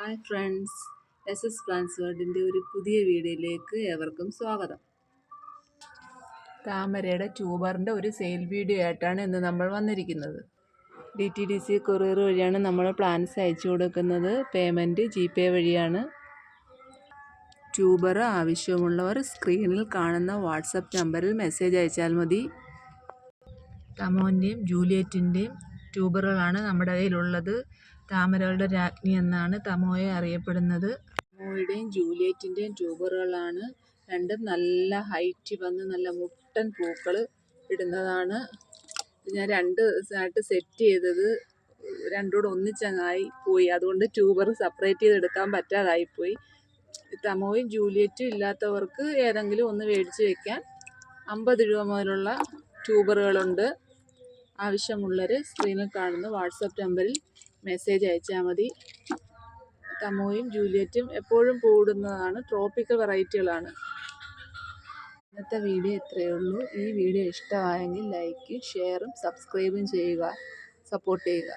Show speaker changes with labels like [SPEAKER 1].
[SPEAKER 1] Hi friends, S plants വേൾഡിൻ്റെ ഒരു പുതിയ വീഡിയോയിലേക്ക് ഏവർക്കും സ്വാഗതം. താമരയുടെ ട്യൂബറിൻ്റെ ഒരു സെയിൽ വീഡിയോ ആയിട്ടാണ് ഇന്ന് നമ്മൾ വന്നിരിക്കുന്നത്. DTDC കൊറിയർ വഴിയാണ് നമ്മൾ പ്ലാന്റ്സ് അയച്ചു കൊടുക്കുന്നത്. പേയ്മെൻറ്റ് GPay വഴിയാണ്. ട്യൂബർ ആവശ്യമുള്ളവർ സ്ക്രീനിൽ കാണുന്ന വാട്സപ്പ് നമ്പറിൽ മെസ്സേജ് അയച്ചാൽ മതി. തമോൻ്റെയും ജൂലിയറ്റിൻ്റെയും ട്യൂബറുകളാണ് നമ്മുടെ കയ്യിലുള്ളത്. താമരകളുടെ രാജ്ഞി എന്നാണ് തമോയെ അറിയപ്പെടുന്നത്. തമോയുടെയും ജൂലിയറ്റിൻ്റെയും ട്യൂബറുകളാണ്. രണ്ടും നല്ല ഹൈറ്റ് വന്ന് നല്ല മുട്ടൻ പൂക്കൾ ഇടുന്നതാണ്. ഞാൻ രണ്ട് ദിവസമായിട്ട് സെറ്റ് ചെയ്തത് രണ്ടുകൂടെ ഒന്നിച്ചങ്ങായി പോയി. അതുകൊണ്ട് ട്യൂബർ സെപ്പറേറ്റ് ചെയ്തെടുക്കാൻ പറ്റാതായിപ്പോയി. തമോയും ജൂലിയറ്റും ഇല്ലാത്തവർക്ക് ഏതെങ്കിലും ഒന്ന് മേടിച്ച് വയ്ക്കാൻ 50 രൂപ മുതലുള്ള ട്യൂബറുകളുണ്ട്. ആവശ്യമുള്ളവർ സ്ക്രീനിൽ കാണുന്ന വാട്സപ്പ് നമ്പറിൽ മെസ്സേജ് അയച്ചാൽ മതി. തമോയും ജൂലിയറ്റും എപ്പോഴും പൂടുന്നതാണ്. ട്രോപ്പിക്കൽ വെറൈറ്റികളാണ്. ഇന്നത്തെ വീഡിയോ ഇത്രയേ ഉള്ളൂ. ഈ വീഡിയോ ഇഷ്ടമായെങ്കിൽ ലൈക്കും ഷെയറും സബ്സ്ക്രൈബും ചെയ്യുക, സപ്പോർട്ട് ചെയ്യുക.